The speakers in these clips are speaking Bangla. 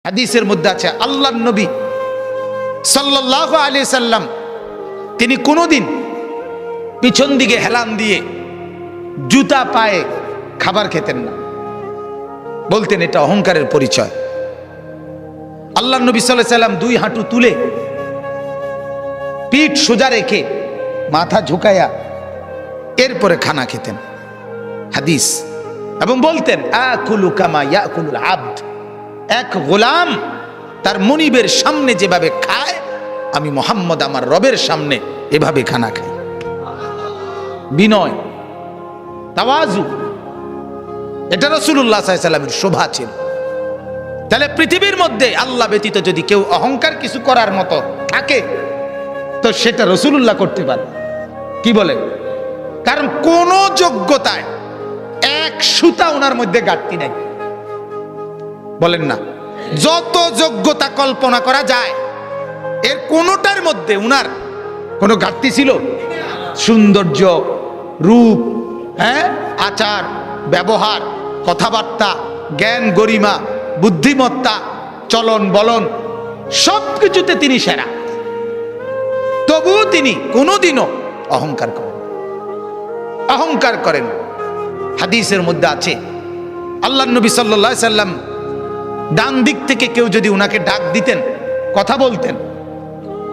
হাদিসের মধ্যে আছে আল্লাহর নবী সাল্লাল্লাহু আলাইহি সাল্লাম তিনি কোনোদিন পিছন দিকে হেলান দিয়ে জুতা পায়ে খাবার খেতেন না, বলতেন এটা অহংকারের পরিচয়। আল্লাহর নবী সাল্লাল্লাহু আলাইহি সাল্লাম দুই হাঁটু তুলে পিঠ সোজা রেখে মাথা ঝুঁকায়া এরপরে খানা খেতেন, হাদিস। এবং বলতেন আকুলু কামা ইয়াকুলুল আবদ, এক গোলাম তার মনিবের সামনে যেভাবে খায় আমি মুহাম্মদ আমার রবের সামনে এভাবে খানা খাই। বিনয়, তাওয়াজু, এটা রাসূলুল্লাহ সাল্লাল্লাহু আলাইহি সাল্লামের শোভা ছিল। তাহলে পৃথিবীর মধ্যে আল্লাহ ব্যতীত যদি কেউ অহংকার কিছু করার মতো থাকে তো সেটা রাসূলুল্লাহ করতে পারে। কি বলে? কারণ কোন যোগ্যতায় এক সুতা ওনার মধ্যে ঘাটতি নাই, বলেন না? যত যোগ্যতা কল্পনা করা যায় এর কোনটার মধ্যে উনার কোনো ঘাটতি ছিল? সৌন্দর্য, রূপ, আচার ব্যবহার, কথাবার্তা, জ্ঞান গরিমা, বুদ্ধিমত্তা, চলন বলন সবকিছুতে তিনি সেরা। তবুও তিনি কোনোদিনও অহংকার করেন। হাদিসের মধ্যে আছে আল্লাহর নবী সাল্লাল্লাহু আলাইহি সাল্লাম ডান দিক থেকে কেউ যদি উনাকে ডাক দিতেন, কথা বলতেন,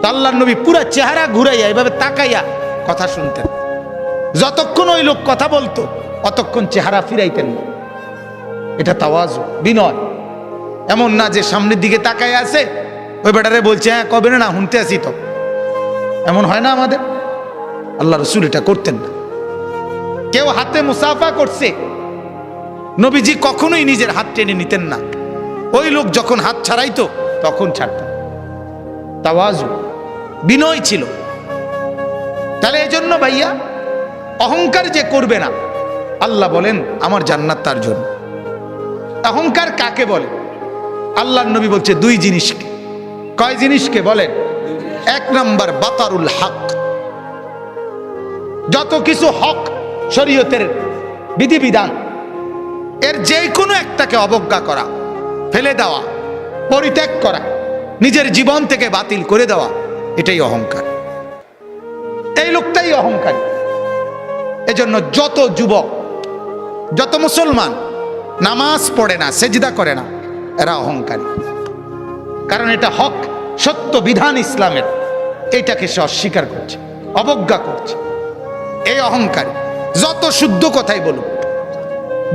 তো আল্লাহর নবী পুরা চেহারা ঘুরাইয়া এভাবে তাকাইয়া কথা শুনতেন। যতক্ষণ ওই লোক কথা বলতো অতক্ষণ চেহারা ফিরাইতেন না। এটা তাওয়াজু, বিনয়। এমন না যে সামনের দিকে তাকাইয়া আছে, ওই বেটারে বলছে হ্যাঁ কবে না শুনতে আসি, তো এমন হয় না আমাদের। আল্লাহ রাসূল এটা করতেন না। কেউ হাতে মুসাফা করছে, নবীজি কখনোই নিজের হাত টেনে নিতেন না, ওই লোক যখন হাত ছাড়াইতো তখন ছাড়তেন। তাওয়াজু, বিনয় ছিল। তাহলে এই জন্য ভাইয়া অহংকার যে করবে না, আল্লাহ বলেন আমার জান্নাত তার জন্য। অহংকার কাকে বলে? আল্লাহর নবী বলছে দুই জিনিসকে। কয় জিনিসকে বলেন? এক নাম্বার বাতারুল হক, যত কিছু হক শরীয়তের বিধিবিধান এর যে কোনো একটাকে অবজ্ঞা করা, ফেলে দেওয়া, পরিত্যাগ করা, নিজের জীবন থেকে বাতিল করে দেওয়া, এটাই অহংকার। এই লোকটাই অহংকারী। এজন্য যত যুবক, যত মুসলমান নামাজ পড়ে না, সেজদা করে না, এরা অহংকারী। কারণ এটা হক, সত্য বিধান ইসলামের, এইটাকে সে অস্বীকার করছে, অবজ্ঞা করছে। এই অহংকারী। যত শুদ্ধ কথাই বলুক,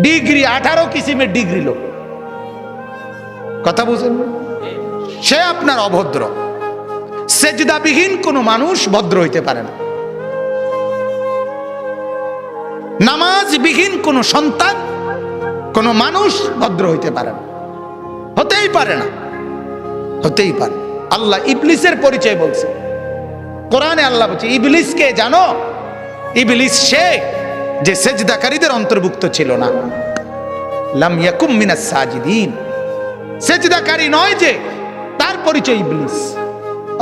ডিগ্রি 18 কিসিমের ডিগ্রি লোক, কথা বুঝেন, সে আপনার অভদ্র। সেজদাবিহীন কোনো মানুষ ভদ্র হইতে পারে না। নামাজবিহীন কোনো সন্তান, কোনো মানুষ ভদ্র হইতে পারে না, হতেই পারে না, হতেই পারে। আল্লাহ ইবলিসের পরিচয় বলছে কোরআনে। আল্লাহ বলছে ইবলিসকে জানো? ইবলিস সে যে সেজদাকারীদের অন্তর্ভুক্ত ছিল না। লাম ইয়াকুম মিনাস সাজিদিন, সেজদাকারী নয় যে, তার পরিচয় ইবলিস।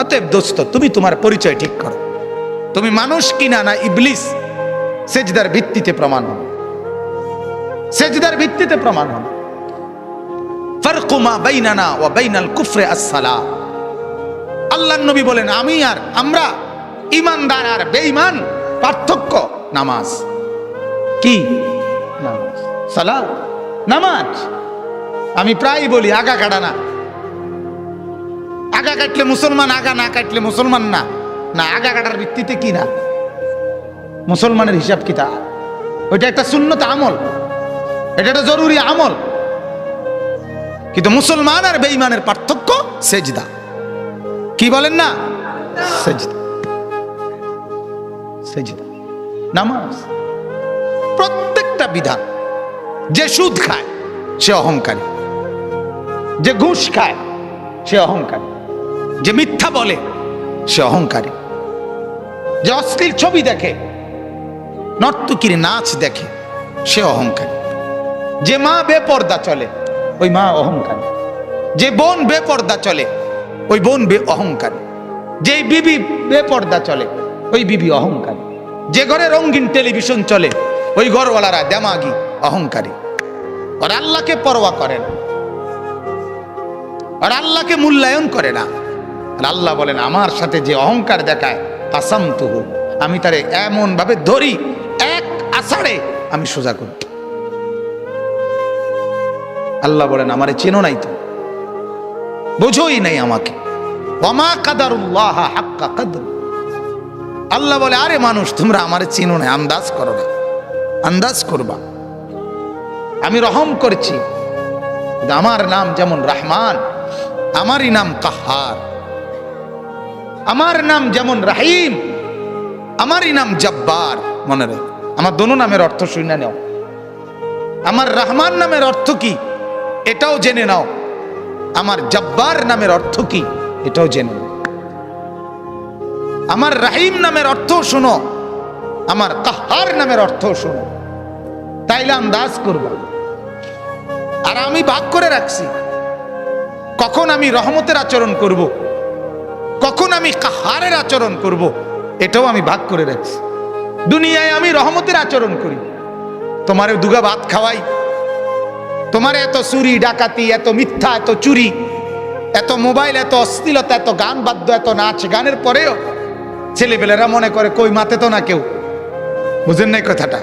অতএব দোস্ত, তুমি তোমার পরিচয় ঠিক করো। তুমি মানুষ কিনা না ইবলিস, সেজদার ভিত্তিতে প্রমাণ হন, সেজদার ভিত্তিতে প্রমাণ হন। ফারকু মা বাইনানা ওয়া বাইনাল কুফরি আস-সালাহ। আল্লাহর নবী বলেন আমি আর আমরা, ঈমানদার আর বেঈমান পার্থক্য নামাজ। কি? নামাজ, সালাত, নামাজ। আমি প্রায় বলি আগা কাটা না। আগা কাটলে মুসলমান, আগা না কাটলে মুসলমান না। না, আগা কাটার ভিত্তিতে কি না মুসলমানের হিসাব কিতাব। ওইটা একটা সুন্নত আমল, এটা একটা জরুরি আমল। কিন্তু মুসলমান আর বেঈমানের পার্থক্য সেজদা। কি বলেন না? সেজদা, সেজদা, নামাজ। প্রত্যেকটা বিধান। যে সুদ খায় সে অহংকারী, যে ঘুষ খায় সে অহংকারী, যে মিথ্যা বলে সে অহংকারী, যে অশ্লীল ছবি দেখে, নর্তকীর নাচ দেখে সে অহংকারী, যে মা বেপর্দা চলে ওই মা অহংকারী, যে বোন বেপর্দা চলে ওই বোন অহংকারী, যে বিবি বেপর্দা চলে ওই বিবি অহংকারী, যে ঘরে রঙিন টেলিভিশন চলে ওই ঘরওয়ালারা দেমাগি, অহংকারী। আর আল্লাহকে পরোয়া করেন। আর আল্লাহকে মূল্যায়ন করে না। আর আল্লাহ বলেন আমার সাথে যে অহংকার দেখায় কাসামতুহু, আমি তারে এমন ভাবে ধরি এক আষাঢ়ে আমি সোজা করি। আল্লাহ বলেন আমারে চেনো নাই, তো বোঝোই নাই আমাকে। ওয়ামা কাদারুল্লাহ হাক্কা কদর। আল্লাহ বলে আরে মানুষ তোমরা আমারে চিনো না, আন্দাজ করো না, আন্দাজ করবা। আমি রহম করছি, আমার নাম যেমন রহমান, আমারই নাম কাহার। আমার নাম যেমন রাহিম, আমারই নাম জব্বার। মনে রাখ, আমার দোনো নামের অর্থ শুনে নাও। আমার রহমান নামের অর্থ কি এটাও জেনে নাও, আমার জব্বার নামের অর্থ কি এটাও জেনে নাও। আমার রাহিম নামের অর্থ শোনো, আমার কাহার নামের অর্থ শোনো, তাইলে আন্দাজ করবা। আর আমি ভাগ করে রাখছি কখন আমি রহমতের আচরণ করব, কখন আমি কাহারের আচরণ করব, এটাও আমি ভাগ করে রাখছি। দুনিয়ায় আমি রহমতের আচরণ করি, তোমারে দুগা ভাত খাওয়াই, তোমার এত চুরি ডাকাতি, এত মিথ্যা, এত চুরি, এত মোবাইল, এত অশ্লীলতা, এত গান বাদ্য, এত নাচ গানের পরেও ছেলেপেলেরা মনে করে কই মাতে তো না কেউ। বুঝেন নাই কথাটা?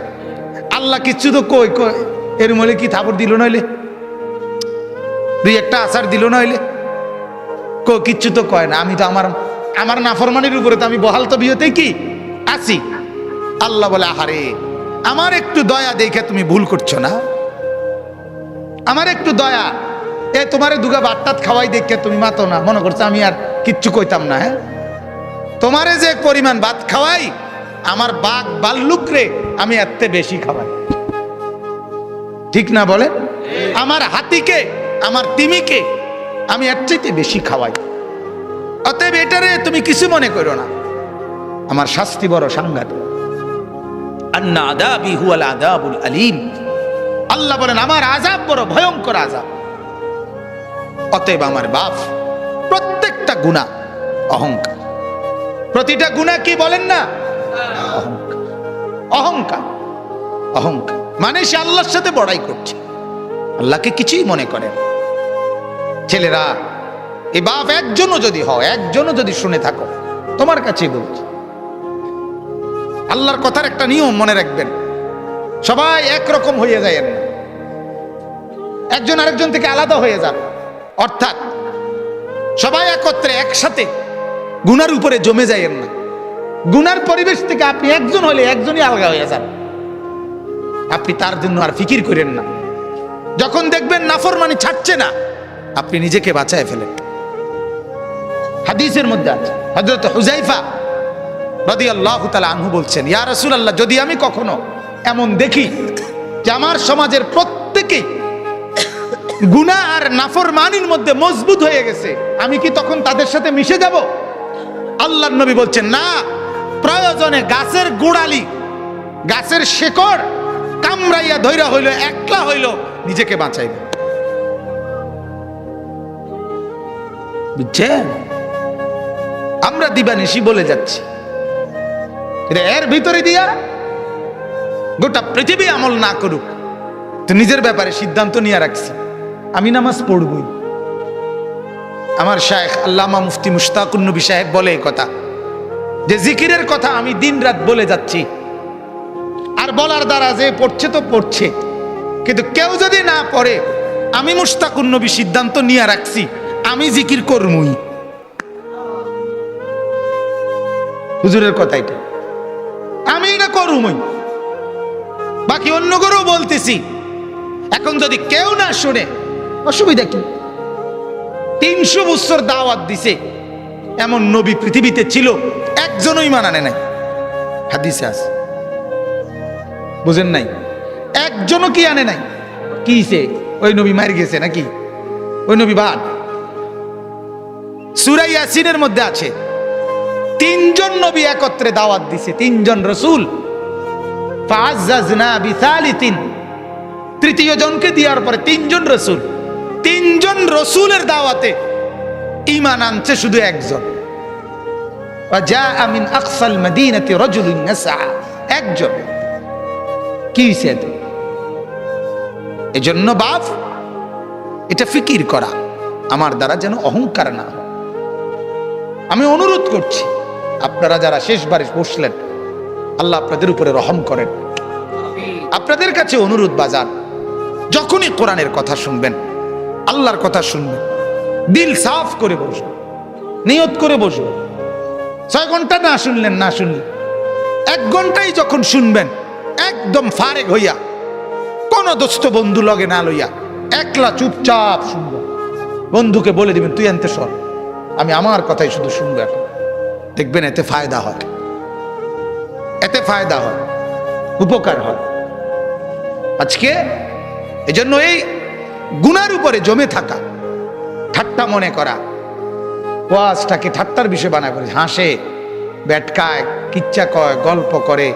আল্লাহ কিচ্ছু তো কই কই এর মলে কি থাপড় দিল নইলে, দুই একটা আচার দিল নইলে, কিচ্ছু তো কয় না। আমি তো আমার নাফরমানির উপরে তো আমি বহাল তো বিয়েতেই কি আছি। আল্লাহ বলে আহারে আমার একটু দয়া দেখে তুমি ভুল করছো না, আমার একটু দয়া, এ তোমারে দুগা বাট্টাত খাওয়াই দেখে তুমি মাতো না, মনে করছো আমি আর কিচ্ছু কইতাম না। হ্যাঁ, তোমারে যে পরিমাণ ভাত খাওয়াই, আমার বাঘ বাল্লুক রে আমি এত বেশি খাওয়াই, ঠিক না বলে? আমার হাতিকে, আমার তিমিকে আমি এর চাইতে বেশি খাওয়াই। অতএব এটারে তুমি কিছু মনে করো না, আমার শাস্তি বড় সাংঘাতিক। আন্না আযাবি হুয়াল আযাবুল আলীম। আল্লাহ বলেন আমার আযাব বড় ভয়ঙ্কর আযাব। অতএব আমার বাপ প্রত্যেকটা গুনাহ অহংকার, প্রতিটা গুনাহ কি বলেন না অহংকার, অহংকার, অহংকার মানে সে আল্লাহর সাথে বড়াই করছে, আল্লাহকে কিছুই মনে করে না। ছেলেরা এই বাপ একজনও যদি হয়, একজনও যদি শুনে থাকো, তোমার কাছেই বলছি, আল্লাহর কথার একটা নিয়ম মনে রাখবেন, সবাই একরকম হয়ে যায় না, একজন আরেকজন থেকে আলাদা হয়ে যান। অর্থাৎ সবাই একত্রে একসাথে গুনার উপরে জমে যায় না। গুনার পরিবেশ থেকে আপনি একজন হলে একজনই আলাদা হয়ে যান, আপনি তার জন্য আর ফিকির করেন না। যখন দেখবেন নাফরমানি ছাড়ছে না, আপনি নিজেকে বাঁচায় ফেলেন। হাদিসের মধ্যে আছে, হযরত হুযায়ফা রাদিয়াল্লাহু তাআলা আনহু বলছেন, ইয়া রাসূলুল্লাহ, যদি আমি কখনো এমন দেখি যে আমার সমাজের প্রত্যেকেই গুনাহ আর নাফরমানির মধ্যে মজবুত হয়ে গেছে, আমি কি তখন তাদের সাথে মিশে যাব? আল্লাহর নবী বলছেন না, প্রয়োজনে গাছের গোড়ালি, গাছের শেকড় কামড়াইয়া ধইরা হইল, একলা হইল, নিজেকে বাঁচাইবে। বুঝছেন? আমরা দিবানিশি বলে যাচ্ছি, এর ভিতরে দিয়া গোটা পৃথিবী আমল না করুক, তো নিজের ব্যাপারে সিদ্ধান্ত নিয়ে রাখছি আমি নামাজ পড়বই। আমার শায়েখ আল্লামা মুফতি মুশতাকুন নবী সাহেব বলে এই কথা, যে জিকিরের কথা আমি দিন রাত বলে যাচ্ছি, আর বলার দ্বারা যে পড়ছে তো পড়ছে, কিন্তু কেউ যদি না পড়ে, আমি মুশতাকুন নবী সিদ্ধান্ত নিয়ে রাখছি আমি জিকির করবই। হুজুরের কথা এটা, আমি না করবই, বাকি অন্য করেও বলতেছি। এখন যদি কেউ না শুনে অসুবিধা কি? 300 বছর দাওয়াত দিছে, এমন নবী পৃথিবীতে ছিল, একজনই মানানে নাই। হাদিসে আছে, বুঝেন নাই? একজনও কি আনে নাই? কিছে ওই নবী মার গেছে নাকি? ওই নবী বাদ। সূরা ইয়াসিনের মধ্যে আছে 3জন নবী একত্রে দাওয়াত দিছে, 3জন রাসূল। ফাআযাযনা বিসালিতিন, তৃতীয় জনকে দেওয়ার পরে 3জন রাসূল, 3জন রাসূলের দাওয়াতে ঈমান আনছে শুধু একজন। ওয়াজাআ মিন আকসাল মাদিনাতি রাজুলুন ইয়াসআ, একজন। কি হইছে? এজন্য বাপ এটা ফিকির করা, আমার দ্বারা যেন অহংকার না হয়। আমি অনুরোধ করছি, আপনারা যারা শেষবারে বসলেন, আল্লাহ আপনাদের উপরে রহম করেন। আপনাদের কাছে অনুরোধ বাজার, যখনই কোরআনের কথা শুনবেন, আল্লাহর কথা শুনবেন, দিল সাফ করে বসবেন, নিয়ত করে বসবেন। 6 ঘন্টা না শুনলেন, 1 ঘন্টাই যখন শুনবেন, একদম ফারেক হইয়া, কোন দোস্ত বন্ধু লগে না লইয়া, একলা চুপচাপ শুনবেন। বন্ধুকে বলে দিবেন, তুই আনতে সর, আমি আমার কথাই শুধু শুনবো। এখন দেখবেন এতে ফায়দা হয়, এতে ফায়দা হয়, উপকার হয়। আজকে এজন্য এই গুনার উপরে জমে থাকা, ঠাট্টা মনে করা, ওয়াজটাকে ঠাট্টার বিষয় বানা করে, হাসে, ব্যাটকায়, কিচ্ছা কয়, গল্প করে,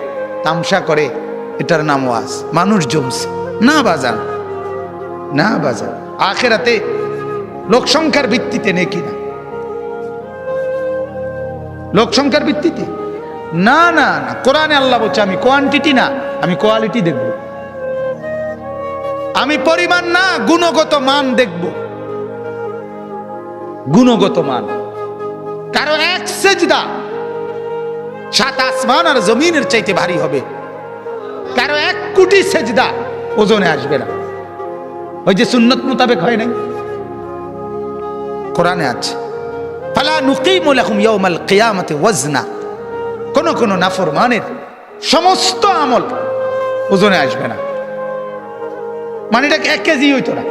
তামসা করে, এটার নাম ওয়াজ। মানুষ জমছে না বাজান, না বাজান। আখেরাতে লোক সংখ্যার ভিত্তিতে নেকি না, লোক সংখ্যার ভিত্তিতে না, না না। কোরআনে আল্লাহ বলছে, আমি কোয়ান্টিটি না, আমি কোয়ালিটি দেখব। আমি পরিমাণ না, গুণগত মান দেখব, গুণগত মান। কারো 1 সেজদা 7 আসমান আর জমিনের চাইতে ভারী হবে, কারো 1 কোটি সেজদা ওজনে আসবে না। ওই যে সুন্নত মোতাবেক হয় নাই, কোরআনে আছে, ফালা নুকিমু লাহুম ইয়াউমাল কিয়ামাতি ওয়াজনা। কোন কোন নাফরমানের সমস্ত আমল ওজনে আসবে না, মানে এটা 1 কেজি হইতো না।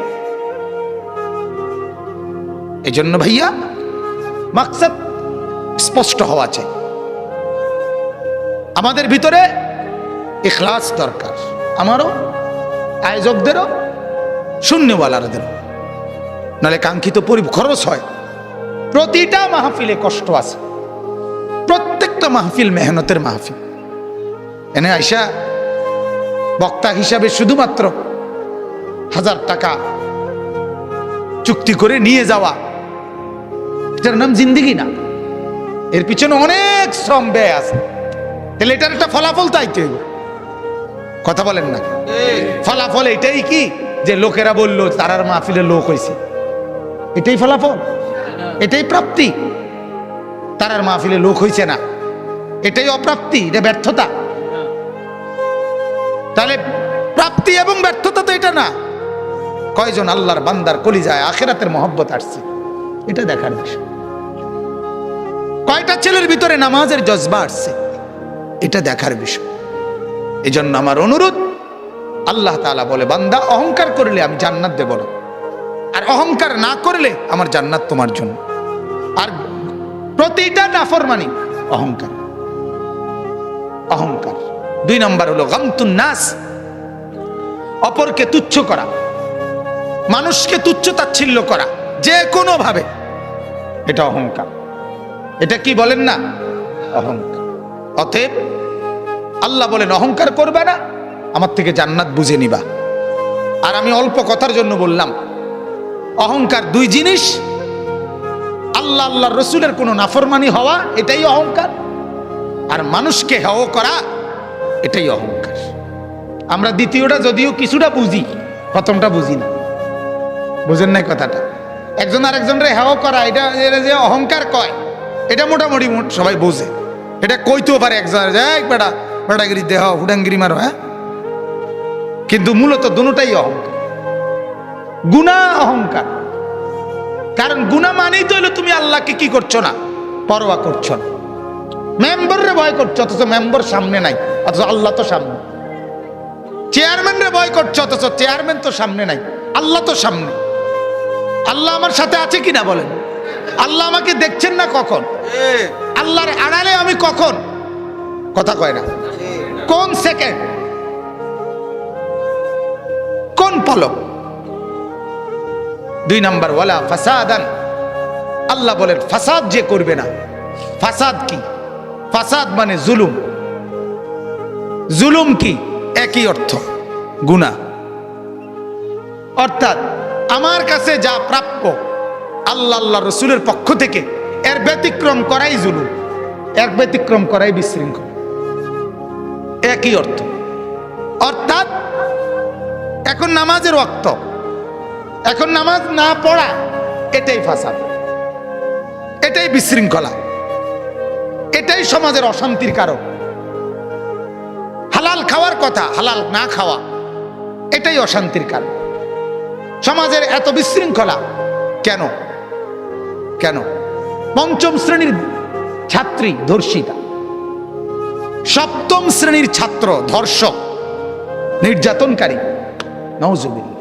এই জন্য ভাইয়া মাকসাদ স্পষ্ট হওয়া চাই। আমাদের ভিতরে ইখলাস দরকার, আমারও, আয়োজকদেরও, শূন্যওয়ালাদেরও, নাহলে কাঙ্ক্ষিত খরচ হয়। প্রতিটা মাহফিলে কষ্ট আছে, প্রত্যেকটা মাহফিল মেহনতের মাহফিল। এনে আইসা বক্তা হিসাবে শুধুমাত্র 1000 টাকা চুক্তি করে নিয়ে যাওয়া, এটার নাম জিন্দেগি না। এর পিছনে অনেক শ্রম ব্যয় আছে। তাহলে এটার একটা ফলাফল চাইতে হইব, কথা বলেন না? ফলাফল এটাই কি যে লোকেরা বললো তারার মাহফিলে লোক হয়েছে, এটাই ফলাফল, এটাই প্রাপ্তি? তারার মাহফিলে লোক হয়েছে না, এটাই অপ্রাপ্তি, এটা ব্যর্থতা। তাহলে প্রাপ্তি এবং ব্যর্থতা তো এটা না। কয়জন আল্লাহর বান্দার কলিজায় আখিরাতের মহব্বত আসছে, এটা দেখার বিষয়। কয়টা ছেলের ভিতরে নামাজের জজবা আসছে, এটা দেখার বিষয়। এই জন্য আমার অনুরোধ, আল্লাহ তাআলা বলে, বান্দা অহংকার করলে আমি জান্নাত দেব না, আর অহংকার না করলে আমার জান্নাত তোমার জন্য। আর প্রতিটা নাফরমানি অহংকার, অহংকার। 2 নম্বর হলো গামতুন নাস, অপরকে তুচ্ছ করা, মানুষকে তুচ্ছ তাচ্ছিল্য করা যে কোনো ভাবে, এটা অহংকার। এটা কি বলেন না? অহংকার। অতএব আল্লাহ বলেন অহংকার করবে না, আমার থেকে জান্নাত বুঝে নিবা। আর আমি অল্প কথার জন্য বললাম, অহংকার 2 জিনিস। আল্লাহ আল্লাহর রসুলের কোনো নাফরমানি হওয়া, এটাই অহংকার। আর মানুষকে হেয় করা, এটাই অহংকার। আমরা দ্বিতীয়টা যদিও কিছুটা বুঝি, প্রথমটা বুঝি না। বুঝেন নাই কথাটা? একজন আরেকজনের হেয় করা, এটা যে অহংকার কয়, এটা মোটামুটি সবাই বোঝে। এটা কইতেও পারে একজন, বেটা বেটাগিরি দেহ হুডাঙ্গিরি মারো, হ্যাঁ। কিন্তু মূলত দুটোটাই অহংকার, গুনাহ অহংকার। কারণ গুনাহ মানেই তো হলো তুমি আল্লাহকে কি করছো না, পরোয়া করছো না। মেম্বাররে ভয় করছো, অথচ মেম্বার সামনে নাই, অথচ আল্লাহ তো সামনে। চেয়ারম্যানরে ভয় করছো, অথচ চেয়ারম্যান তো সামনে নাই, আল্লাহ তো সামনে। আল্লাহ আমার সাথে আছে কিনা বলেন? আল্লাহ আমাকে দেখছেন না কখন? আল্লাহর আড়ালে আমি কখন? কথা কয় না। কোন সেকেন্ড, কোন পলক? 2 নম্বর, ওয়ালা ফাসাদান। আল্লাহ বলেন ফাসাদ যে করবে না। ফাসাদ কি? ফাসাদ মানে জুলুম। জুলুম কি? একই অর্থ, গুনাহ। অর্থাৎ আমার কাছে যা প্রাপ্য আল্লাহ আল্লাহ রসুলের পক্ষ থেকে, এর ব্যতিক্রম করাই জুলুম, এর ব্যতিক্রম করাই বিশৃঙ্খল। একই অর্থ। অর্থাৎ এখন নামাজের ওয়াক্ত, এখন নামাজ না পড়া এটাই ফাসাদ, এটাই বিশৃঙ্খলা, এটাই সমাজের অশান্তির কারণ। হালাল খাওয়ার কথা, হালাল না খাওয়া, এটাই অশান্তির কারণ। সমাজের এত বিশৃঙ্খলা কেন? কেন? পঞ্চম শ্রেণীর ছাত্রী ধর্ষিতা, সপ্তম শ্রেণীর ছাত্র ধর্ষক, নির্যাতনকারী, নাউজুবিল্লাহ।